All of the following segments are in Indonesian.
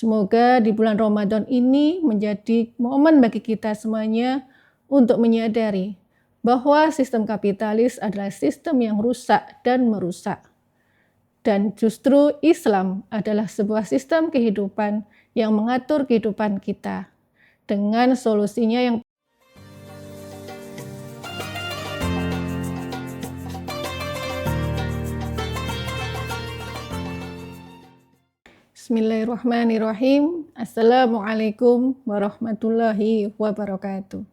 Semoga di bulan Ramadan ini menjadi momen bagi kita semuanya untuk menyadari bahwa sistem kapitalis adalah sistem yang rusak dan merusak. Dan justru Islam adalah sebuah sistem kehidupan yang mengatur kehidupan kita dengan solusinya yang Bismillahirrahmanirrahim. Assalamualaikum warahmatullahi wabarakatuh.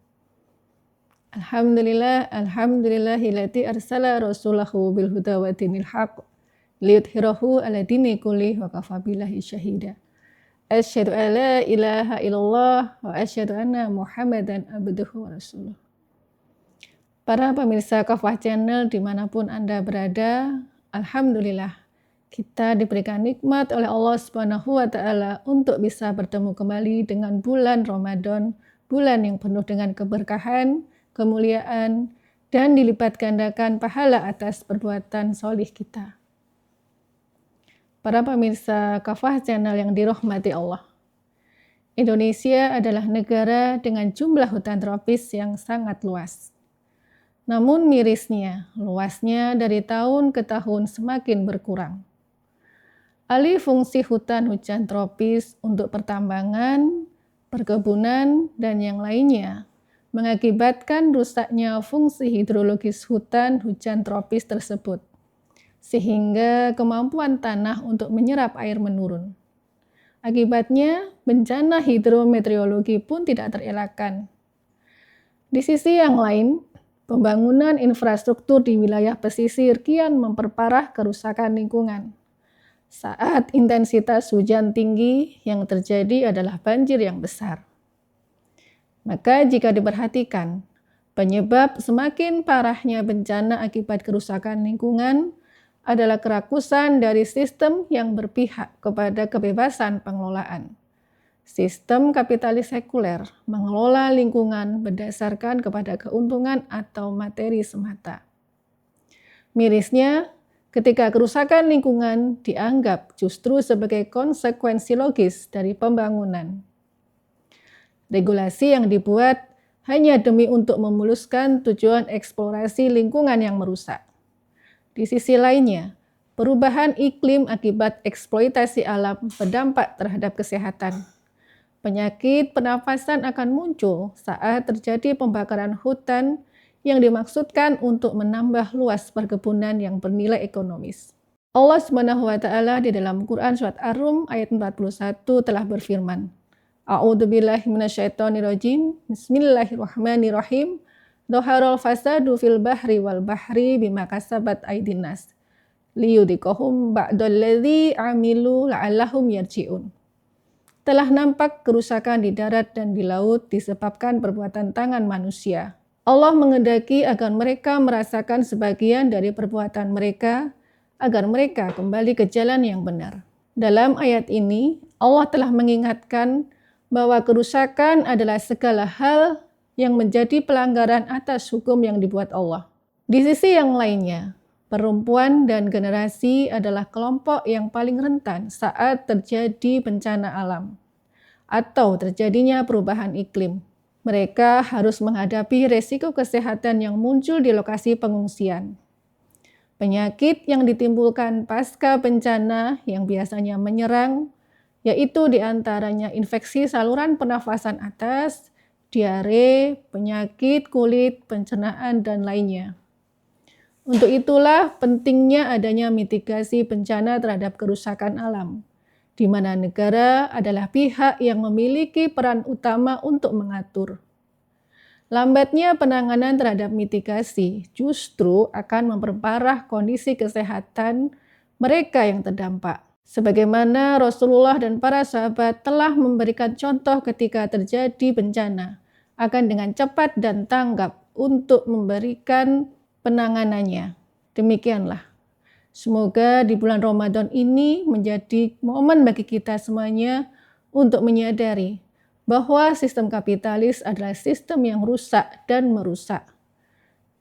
Alhamdulillahillati arsala rasulahu bil huda wa dinil haq liyudhhirahu ala dini kulli wa kafa billahi syahida. Asyhadu an la ilaha illallah wa asyhadu anna Muhammadan abduhu wa rasuluh. Para pemirsa Kafah Channel dimanapun Anda berada, alhamdulillah kita diberikan nikmat oleh Allah Subhanahu wa Ta'ala untuk bisa bertemu kembali dengan bulan Ramadan, bulan yang penuh dengan keberkahan, kemuliaan, dan dilipat gandakan pahala atas perbuatan solih kita. Para pemirsa Kafah Channel yang dirahmati Allah, Indonesia adalah negara dengan jumlah hutan tropis yang sangat luas. Namun mirisnya, luasnya dari tahun ke tahun semakin berkurang. Alih fungsi hutan tropis untuk pertambangan, perkebunan, dan yang lainnya mengakibatkan rusaknya fungsi hidrologis hutan tropis tersebut, sehingga kemampuan tanah untuk menyerap air menurun. Akibatnya, bencana hidrometeorologi pun tidak terelakkan. Di sisi yang lain, pembangunan infrastruktur di wilayah pesisir kian memperparah kerusakan lingkungan. Saat intensitas hujan tinggi, yang terjadi adalah banjir yang besar. Maka jika diperhatikan, penyebab semakin parahnya bencana akibat kerusakan lingkungan adalah kerakusan dari sistem yang berpihak kepada kebebasan pengelolaan. Sistem kapitalis sekuler mengelola lingkungan berdasarkan kepada keuntungan atau materi semata. Mirisnya, ketika kerusakan lingkungan dianggap justru sebagai konsekuensi logis dari pembangunan. Regulasi yang dibuat hanya demi untuk memuluskan tujuan eksplorasi lingkungan yang merusak. Di sisi lainnya, perubahan iklim akibat eksploitasi alam berdampak terhadap kesehatan. Penyakit pernafasan akan muncul saat terjadi pembakaran hutan yang dimaksudkan untuk menambah luas perkebunan yang bernilai ekonomis. Allah Subhanahu wa Ta'ala di dalam Quran surat Ar-Rum ayat 41 telah berfirman, A'udzubillahi minasyaitonirrajim, Bismillahirrahmanirrahim, Dhaharal fasadu fil bahri wal bahri bima kasabat aydin nas, liyudhiqahum ba'dalladzi amilu la'allahum yarji'un. Telah nampak kerusakan di darat dan di laut disebabkan perbuatan tangan manusia. Allah menghendaki agar mereka merasakan sebagian dari perbuatan mereka, agar mereka kembali ke jalan yang benar. Dalam ayat ini, Allah telah mengingatkan bahwa kerusakan adalah segala hal yang menjadi pelanggaran atas hukum yang dibuat Allah. Di sisi yang lainnya, perempuan dan generasi adalah kelompok yang paling rentan saat terjadi bencana alam atau terjadinya perubahan iklim. Mereka harus menghadapi resiko kesehatan yang muncul di lokasi pengungsian. Penyakit yang ditimbulkan pasca bencana yang biasanya menyerang, yaitu diantaranya infeksi saluran pernafasan atas, diare, penyakit kulit, pencernaan, dan lainnya. Untuk itulah pentingnya adanya mitigasi bencana terhadap kerusakan alam, di mana negara adalah pihak yang memiliki peran utama untuk mengatur. Lambatnya penanganan terhadap mitigasi justru akan memperparah kondisi kesehatan mereka yang terdampak. Sebagaimana Rasulullah dan para sahabat telah memberikan contoh ketika terjadi bencana, akan dengan cepat dan tanggap untuk memberikan penanganannya. Demikianlah. Semoga di bulan Ramadan ini menjadi momen bagi kita semuanya untuk menyadari bahwa sistem kapitalis adalah sistem yang rusak dan merusak.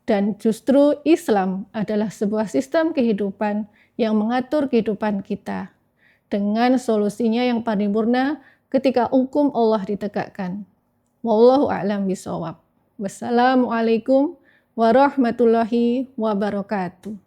Dan justru Islam adalah sebuah sistem kehidupan yang mengatur kehidupan kita dengan solusinya yang paripurna ketika hukum Allah ditegakkan. Wallahu a'lam bishawab. Wassalamualaikum warahmatullahi wabarakatuh.